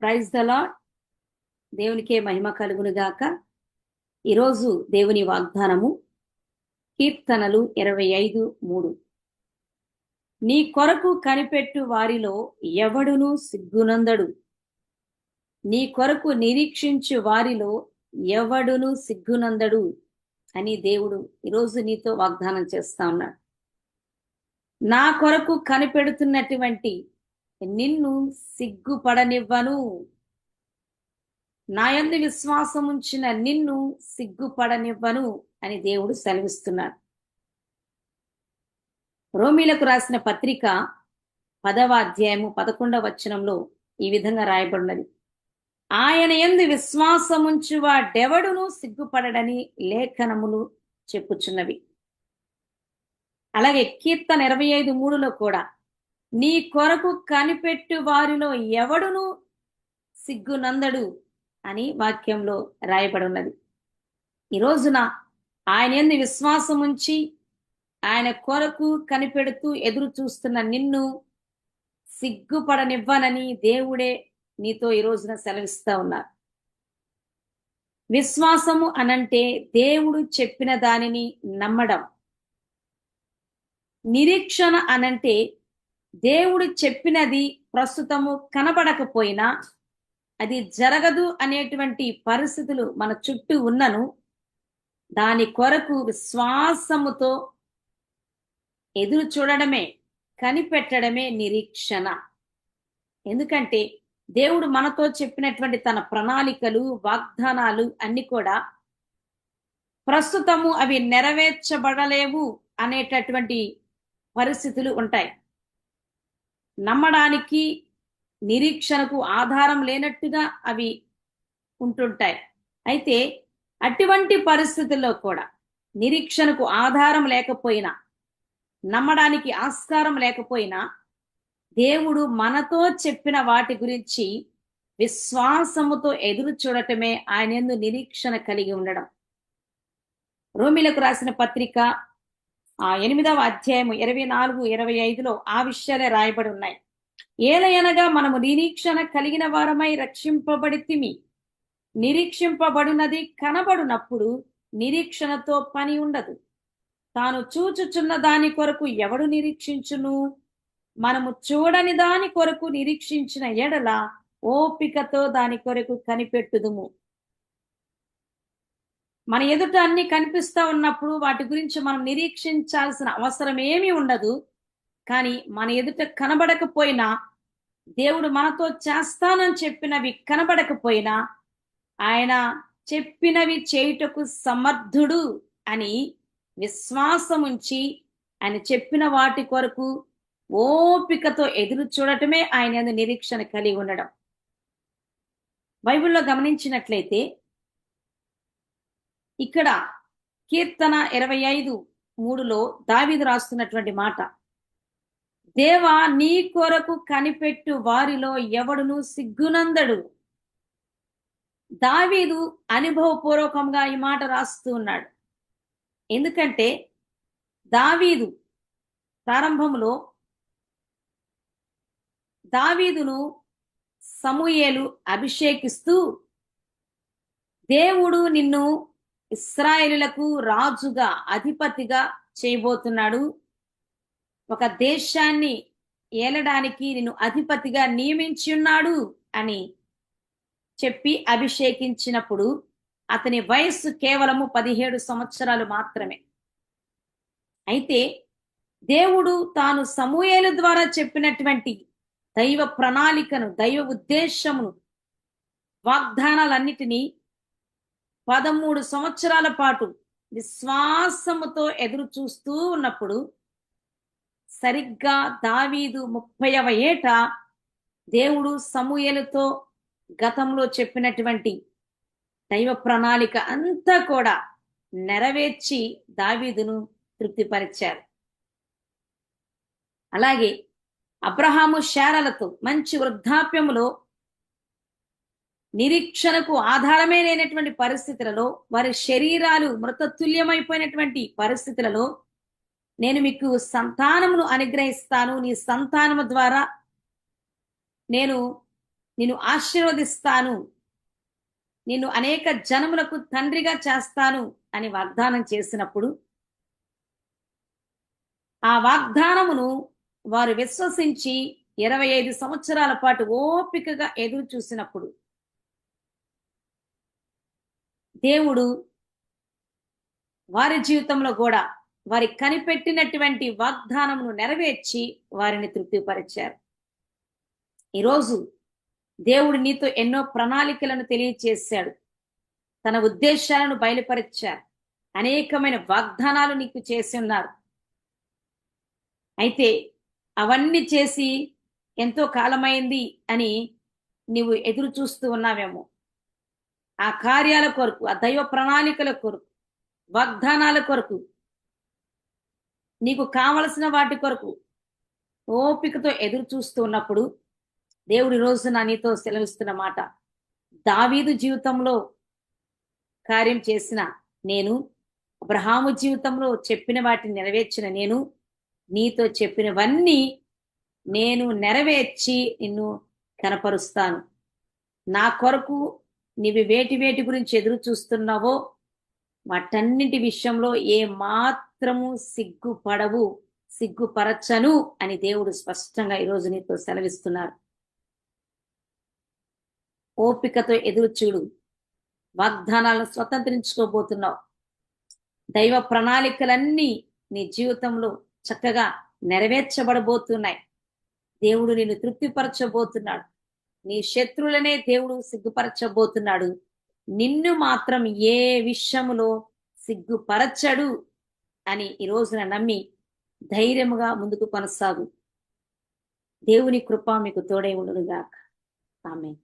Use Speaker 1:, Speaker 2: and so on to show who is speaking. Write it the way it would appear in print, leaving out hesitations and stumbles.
Speaker 1: Praise the lord. దేవునికే మహిమ కలుగును గాక. ఈరోజు దేవుని వాగ్దానము కీర్తనలు 25:3. నీ కొరకు కనిపెట్టు వారిలో ఎవడును సిగ్గునందడు, నీ కొరకు నిరీక్షించు వారిలో ఎవడును సిగ్గునందడు అని దేవుడు ఈరోజు నీతో వాగ్దానం చేస్తా ఉన్నాడు. నా కొరకు కనిపెడుతున్నటువంటి నిన్ను సిగ్గుపడనివ్వను, నా యందు విశ్వాసం ఉంచిన నిన్ను సిగ్గుపడనివ్వను అని దేవుడు సెలవిస్తున్నాడు. రోమీలకు రాసిన పత్రిక 10వ అధ్యాయము 11వ వచనంలో ఈ విధంగా రాయబడినది, ఆయన యందు విశ్వాసముంచు వాడెవడును సిగ్గుపడడని లేఖనములు చెప్పుచున్నవి. అలాగే కీర్తన 25:3లో కూడా నీ కొరకు కనిపెట్టు వారిలో ఎవడును సిగ్గునందడు అని వాక్యంలో రాయబడి ఉన్నది. ఈ రోజున ఆయన యందు విశ్వాసం ఉంచి ఆయన కొరకు కనిపెడుతూ ఎదురు చూస్తున్న నిన్ను సిగ్గుపడనివ్వనని దేవుడే నీతో ఈ రోజున సెలవిస్తా ఉన్నారు. విశ్వాసము అనంటే దేవుడు చెప్పిన దానిని నమ్మడం. నిరీక్షణ అనంటే దేవుడు చెప్పినది ప్రస్తుతము కనబడకపోయినా, అది జరగదు అనేటువంటి పరిస్థితులు మన చుట్టూ ఉన్నను దాని కొరకు విశ్వాసముతో ఎదురు చూడడమే, కనిపెట్టడమే నిరీక్షణ. ఎందుకంటే దేవుడు మనతో చెప్పినటువంటి తన ప్రణాళికలు, వాగ్దానాలు అన్ని కూడా ప్రస్తుతము అవి నెరవేర్చబడలేవు అనేటటువంటి పరిస్థితులు ఉంటాయి. నమ్మడానికి, నిరీక్షణకు ఆధారం లేనట్టుగా అవి ఉంటుంటాయి. అయితే అటువంటి పరిస్థితుల్లో కూడా నిరీక్షణకు ఆధారం లేకపోయినా, నమ్మడానికి ఆస్కారం లేకపోయినా, దేవుడు మనతో చెప్పిన వాటి గురించి విశ్వాసముతో ఎదురు చూడటమే ఆయన యందు నిరీక్షణ కలిగి ఉండడం. రోమీలకు రాసిన పత్రిక 8వ అధ్యాయము 24-25లో ఆ విషయాలే రాయబడి ఉన్నాయి. ఏలయనగా మనము నిరీక్షణ కలిగిన వారమై రక్షింపబడితిమి. నిరీక్షింపబడినది కనబడునప్పుడు నిరీక్షణతో పని ఉండదు. తాను చూచుచున్న దాని కొరకు ఎవడు నిరీక్షించును? మనము చూడని దాని కొరకు నిరీక్షించిన ఎడల ఓపికతో దాని కొరకు కనిపెట్టుదుము. మన ఎదుట అన్ని కనిపిస్తా ఉన్నప్పుడు వాటి గురించి మనం నిరీక్షించాల్సిన అవసరం ఏమీ ఉండదు. కానీ మన ఎదుట కనబడకపోయినా, దేవుడు మనతో చేస్తానని చెప్పినవి కనబడకపోయినా, ఆయన చెప్పినవి చేయుటకు సమర్థుడు అని విశ్వాసముంచి ఆయన చెప్పిన వాటి కొరకు ఓపికతో ఎదురు చూడటమే ఆయన యందు నిరీక్షణ కలిగి ఉండడం. బైబిల్లో గమనించినట్లయితే ఇక్కడ కీర్తన 25:3లో దావీదు రాస్తున్నటువంటి మాట, దేవా నీ కొరకు కనిపెట్టు వారిలో ఎవడును సిగ్గునందడు. దావీదు అనుభవపూర్వకంగా ఈ మాట రాస్తూ ఉన్నాడు. ఎందుకంటే దావీదు ప్రారంభంలో దావీదును సమూయేలు అభిషేకిస్తూ, దేవుడు నిన్ను ఇశ్రాయేలులకు రాజుగా, అధిపతిగా చేయబోతున్నాడు, ఒక దేశాన్ని ఏలడానికి నిన్ను అధిపతిగా నియమించి ఉన్నాడు అని చెప్పి అభిషేకించినప్పుడు అతని వయస్సు కేవలము 17 సంవత్సరాలు మాత్రమే. అయితే దేవుడు తాను సమూయేలు ద్వారా చెప్పినటువంటి దైవ ప్రణాళికను, దైవ ఉద్దేశమును, వాగ్దానాలన్నిటినీ 13 సంవత్సరాల పాటు విశ్వాసముతో ఎదురు చూస్తూ ఉన్నప్పుడు, సరిగ్గా దావీదు 30వ ఏట దేవుడు సమూయేలుతో గతంలో చెప్పినటువంటి దైవ ప్రణాళిక అంతా కూడా నెరవేర్చి దావీదును తృప్తిపరిచారు. అలాగే అబ్రహాము శారలతో మంచి వృద్ధాప్యములో, నిరీక్షణకు ఆధారమే లేనటువంటి పరిస్థితులలో, వారి శరీరాలు మృతతుల్యమైపోయినటువంటి పరిస్థితులలో, నేను మీకు సంతానమును అనుగ్రహిస్తాను, నీ సంతానము ద్వారా నేను నిన్ను ఆశీర్వదిస్తాను, నిన్ను అనేక జనములకు తండ్రిగా చేస్తాను అని వాగ్దానం చేసినప్పుడు ఆ వాగ్దానమును వారు విశ్వసించి 25 సంవత్సరాల పాటు ఓపికగా ఎదురు చూసినప్పుడు దేవుడు వారి జీవితంలో కూడా వారి కనిపెట్టినటువంటి వాగ్దానమును నెరవేర్చి వారిని తృప్తిపరిచారు. ఈరోజు దేవుడు నీతో ఎన్నో ప్రణాళికలను తెలియచేశాడు. తన ఉద్దేశాలను బయలుపరిచారు. అనేకమైన వాగ్దానాలు నీకు చేసి ఉన్నారు. అయితే అవన్నీ చేసి ఎంతో కాలమైంది అని నీవు ఎదురు చూస్తూ ఉన్నావేమో. ఆ కార్యాల కొరకు, ఆ దైవ ప్రణాళికల కొరకు, వాగ్దానాల కొరకు, నీకు కావలసిన వాటి కొరకు ఓపికతో ఎదురు చూస్తూ ఉన్నప్పుడు దేవుడి రోజు నా నీతో సెలవిస్తున్న మాట, దావీదు జీవితంలో కార్యం చేసిన నేను, అబ్రహాము జీవితంలో చెప్పిన వాటిని నెరవేర్చిన నేను, నీతో చెప్పినవన్నీ నేను నెరవేర్చి నిన్ను కనపరుస్తాను. నా కొరకు నీవి వేటి వేటి గురించి ఎదురు చూస్తున్నావో వాటన్నిటి విషయంలో ఏ మాత్రము సిగ్గుపడవు, సిగ్గుపరచను అని దేవుడు స్పష్టంగా ఈరోజు నీతో సెలవిస్తున్నారు. ఓపికతో ఎదురు చూడు. వాగ్దానాలను స్వతంత్రించుకోబోతున్నావు. దైవ ప్రణాళికలన్నీ నీ జీవితంలో చక్కగా నెరవేర్చబడబోతున్నాయి. దేవుడు నిన్ను తృప్తిపరచబోతున్నాడు. నీ శత్రువులనే దేవుడు సిగ్గుపరచబోతున్నాడు. నిన్ను మాత్రం ఏ విషయములో సిగ్గుపరచడు అని ఈ రోజున నమ్మి ధైర్యముగా ముందుకు కొనసాగు. దేవుని కృప మీకు తోడై ఉండునుగాక. ఆమేన్.